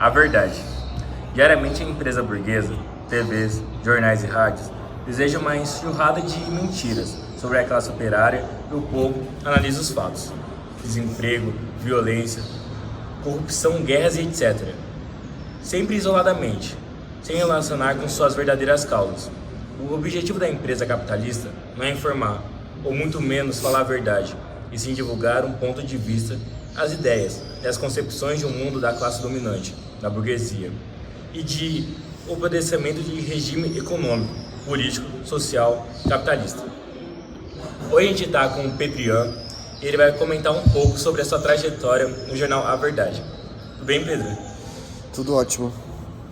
A verdade. Diariamente a empresa burguesa, TVs, jornais e rádios deseja uma enxurrada de mentiras sobre a classe operária e o povo analisa os fatos. Desemprego, violência, corrupção, guerras e etc. Sempre isoladamente, sem relacionar com suas verdadeiras causas. O objetivo da empresa capitalista não é informar, ou muito menos falar a verdade, e sim divulgar um ponto de vista, as ideias e as concepções de um mundo da classe dominante, da burguesia, e de obedecimento de regime econômico, político, social, capitalista. Hoje a gente está com o Pedrian e ele vai comentar um pouco sobre a sua trajetória no jornal A Verdade. Tudo bem, Pedro? Tudo ótimo.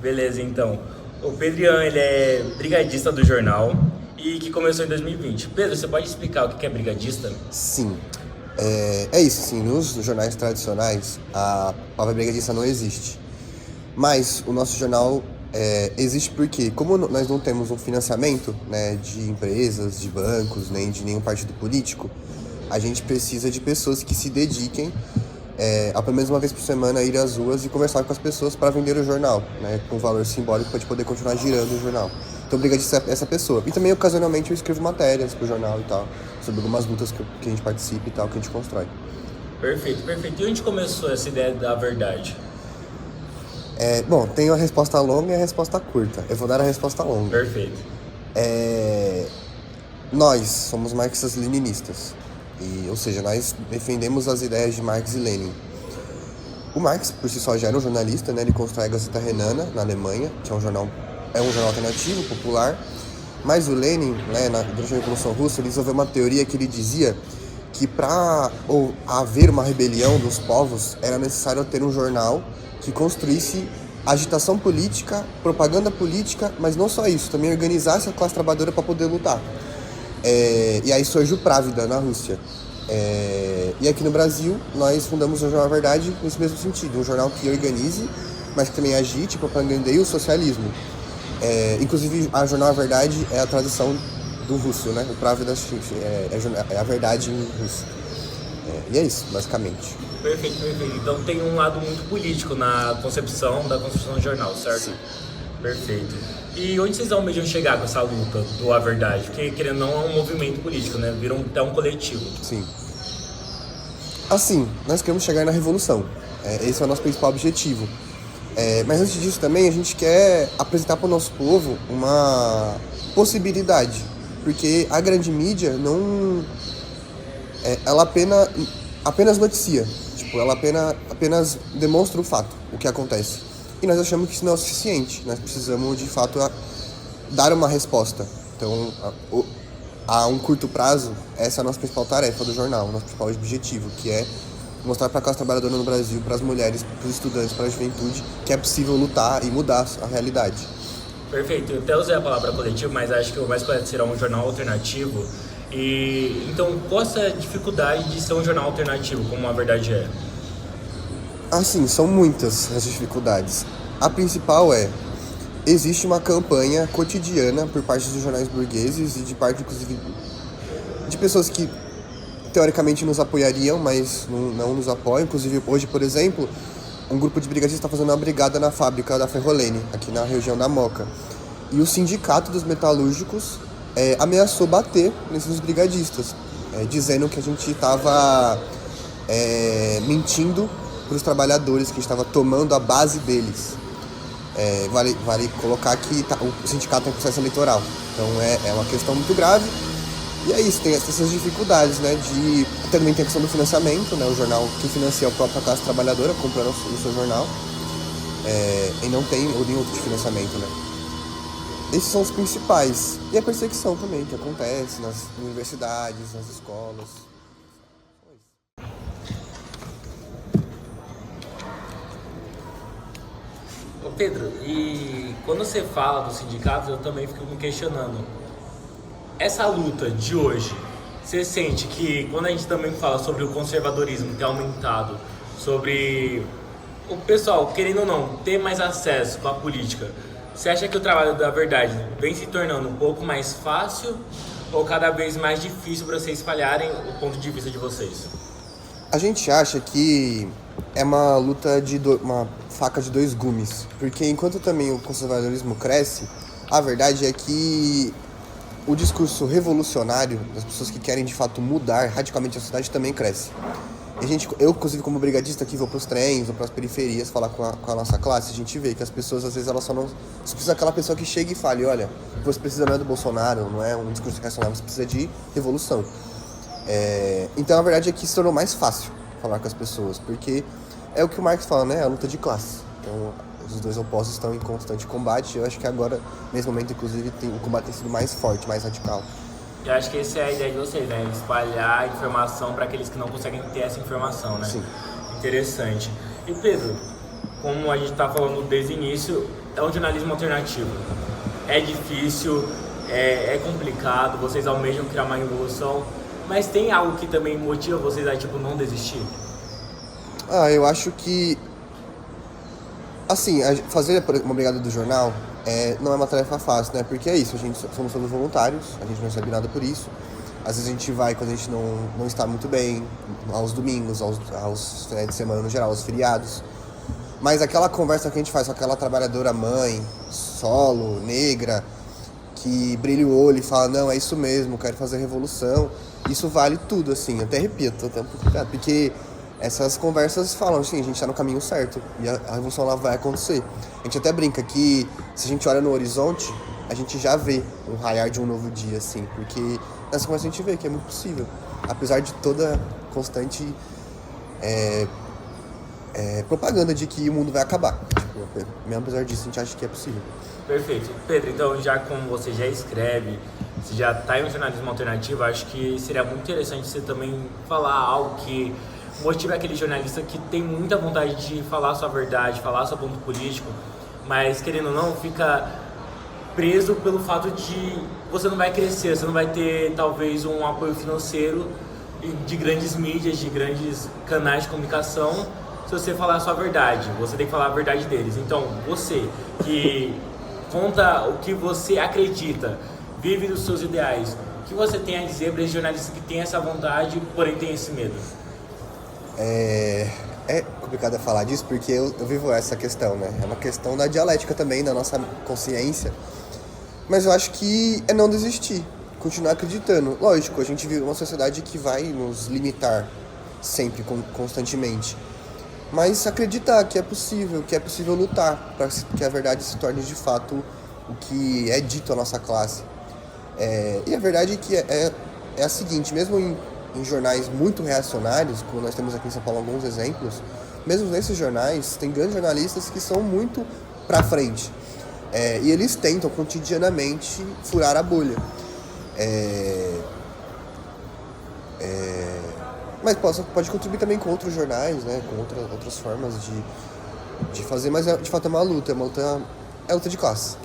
Beleza, então. O Pedrian, ele é brigadista do jornal e que começou em 2020. Pedro, você pode explicar o que é brigadista? Sim. É isso, sim. Nos jornais tradicionais, a palavra brigadista não existe. Mas o nosso jornal existe porque, como nós não temos um financiamento, né, de empresas, de bancos, nem de nenhum partido político, a gente precisa de pessoas que se dediquem a pelo menos uma vez por semana ir às ruas e conversar com as pessoas para vender o jornal, né, com um valor simbólico para a gente poder continuar girando o jornal. Então, o brigadista é essa pessoa. E também, ocasionalmente, eu escrevo matérias pro jornal e tal, sobre algumas lutas que a gente participa e tal, que a gente constrói. Perfeito, perfeito. E onde começou essa ideia da verdade? Bom, tem a resposta longa e a resposta curta. Eu vou dar a resposta longa. Perfeito. Nós somos marxistas-leninistas. Ou seja, nós defendemos as ideias de Marx e Lenin. O Marx, por si só, já era um jornalista, né? Ele constrói a Gazeta Renana, na Alemanha, que é um jornal alternativo, popular. Mas o Lenin, né, durante a Revolução Russa, ele desenvolveu uma teoria que ele dizia que para haver uma rebelião dos povos, era necessário ter um jornal que construísse agitação política, propaganda política, mas não só isso, também organizasse a classe trabalhadora para poder lutar. E aí surgiu o Pravda na Rússia. E aqui no Brasil, nós fundamos o Jornal A Verdade nesse mesmo sentido, um jornal que organize, mas que também agite, propagandeie o socialismo. Inclusive, a Jornal A Verdade é a tradução do russo, né? O Pravda é a verdade em russo. E é isso, basicamente. Perfeito, perfeito. Então tem um lado muito político na concepção da construção do jornal, certo? Sim. Perfeito. E onde vocês almejam chegar com essa luta do A Verdade? Porque, querendo ou não, é um movimento político, né? Vira até um coletivo. Sim. Assim, nós queremos chegar na revolução. Esse é o nosso principal objetivo. Mas antes disso também, a gente quer apresentar para o nosso povo uma possibilidade. Porque a grande mídia não... ela apenas noticia. Tipo, ela apenas demonstra o fato, o que acontece. E nós achamos que isso não é o suficiente. Nós precisamos, de fato, dar uma resposta. Então, a um curto prazo, essa é a nossa principal tarefa do jornal, o nosso principal objetivo, que é mostrar para a classe trabalhadora no Brasil, para as mulheres, para os estudantes, para a juventude, que é possível lutar e mudar a realidade. Perfeito. Eu até usei a palavra coletivo, mas acho que o mais correto será um jornal alternativo. E então, qual é a dificuldade de ser um jornal alternativo, como a verdade é? Assim, são muitas as dificuldades. A principal existe uma campanha cotidiana por parte dos jornais burgueses e de parte, inclusive, de pessoas que teoricamente nos apoiariam, mas não nos apoiam. Inclusive, hoje, por exemplo, um grupo de brigadistas está fazendo uma brigada na fábrica da Ferrolene, aqui na região da Moca. E o sindicato dos metalúrgicos ameaçou bater nesses brigadistas, dizendo que a gente estava mentindo para os trabalhadores, que a gente estava tomando a base deles. Vale colocar que o sindicato tem processo eleitoral. Então é uma questão muito grave. E é isso, tem essas dificuldades, né? Também tem a questão do financiamento, né? O jornal que financia a própria classe trabalhadora comprando o seu jornal. E não tem nenhum outro de financiamento, né? Esses são os principais. E a perseguição também, que acontece nas universidades, nas escolas. Ô Pedro, e quando você fala dos sindicatos, eu também fico me questionando. Essa luta de hoje, você sente que quando a gente também fala sobre o conservadorismo ter aumentado, sobre o pessoal, querendo ou não, ter mais acesso à política, você acha que o trabalho da verdade vem se tornando um pouco mais fácil ou cada vez mais difícil para vocês espalharem o ponto de vista de vocês? A gente acha que é uma luta uma faca de dois gumes, porque enquanto também o conservadorismo cresce, a verdade é que o discurso revolucionário das pessoas que querem de fato mudar radicalmente a sociedade também cresce. E eu, inclusive, como brigadista que vou pros trens ou pras periferias falar com a nossa classe, a gente vê que as pessoas, às vezes, elas só não... Você precisa daquela pessoa que chega e fale, olha, o que você precisa não é do Bolsonaro, não é um discurso racional, você precisa de revolução. Então, a verdade é que se tornou mais fácil falar com as pessoas, porque é o que o Marx fala, né? A luta de classe. Então, os dois opostos estão em constante combate. Eu acho que agora, nesse momento, inclusive, o combate tem sido mais forte, mais radical. Eu acho que essa é a ideia de vocês, né? Espalhar informação para aqueles que não conseguem ter essa informação, né? Sim. Interessante. E Pedro, como a gente está falando desde o início, é um jornalismo alternativo. É difícil, é complicado, vocês almejam criar uma revolução, mas tem algo que também motiva vocês a, tipo, não desistir? Eu acho que... Assim, fazer uma brigada do jornal não é uma tarefa fácil, né? Porque é isso, somos todos voluntários, a gente não recebe nada por isso. Às vezes a gente vai quando a gente não está muito bem, aos domingos, aos finais de semana no geral, aos feriados. Mas aquela conversa que a gente faz com aquela trabalhadora mãe, solo, negra, que brilha o olho e fala, não, é isso mesmo, quero fazer revolução, isso vale tudo, assim, eu até repito, porque essas conversas falam assim, a gente tá no caminho certo e a revolução ela vai acontecer. A gente até brinca que se a gente olha no horizonte, a gente já vê um raiar de um novo dia, assim, porque nessa conversa a gente vê que é muito possível, apesar de toda constante propaganda de que o mundo vai acabar. Tipo, mesmo apesar disso, a gente acha que é possível. Perfeito. Pedro, então, já como você já escreve, você já está em um jornalismo alternativo, acho que seria muito interessante você também falar algo que motive aquele jornalista que tem muita vontade de falar a sua verdade, falar seu ponto político, mas querendo ou não, fica preso pelo fato de você não vai crescer, você não vai ter talvez um apoio financeiro de grandes mídias, de grandes canais de comunicação, se você falar a sua verdade, você tem que falar a verdade deles. Então, você que conta o que você acredita, vive dos seus ideais, o que você tem a dizer para esse jornalista que tem essa vontade, porém tem esse medo? É complicado falar disso porque eu vivo essa questão, né? É uma questão da dialética também, da nossa consciência. Mas eu acho que é não desistir, continuar acreditando. Lógico, a gente vive uma sociedade que vai nos limitar sempre, constantemente. Mas acreditar que é possível lutar para que a verdade se torne de fato o que é dito à nossa classe. E a verdade é que é a seguinte, mesmo em jornais muito reacionários, como nós temos aqui em São Paulo alguns exemplos, mesmo nesses jornais, tem grandes jornalistas que são muito pra frente. E eles tentam cotidianamente furar a bolha. Mas pode contribuir também com outros jornais, né? Com outras formas de fazer, mas de fato é uma luta de classe.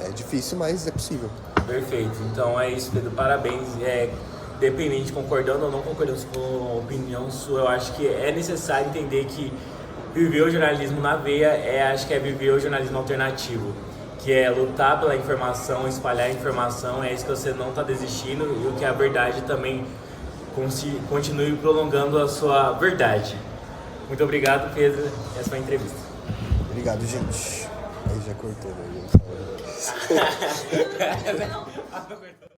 É difícil, mas é possível. Perfeito, então é isso, Pedro, parabéns. Dependente, concordando ou não concordando com a opinião sua, eu acho que é necessário entender que viver o jornalismo na veia acho que é viver o jornalismo alternativo, que é lutar pela informação, espalhar a informação, é isso que você não está desistindo e o que é a verdade também continue prolongando a sua verdade. Muito obrigado, Pedro, essa foi a entrevista. Obrigado, gente. Aí já cortou, né?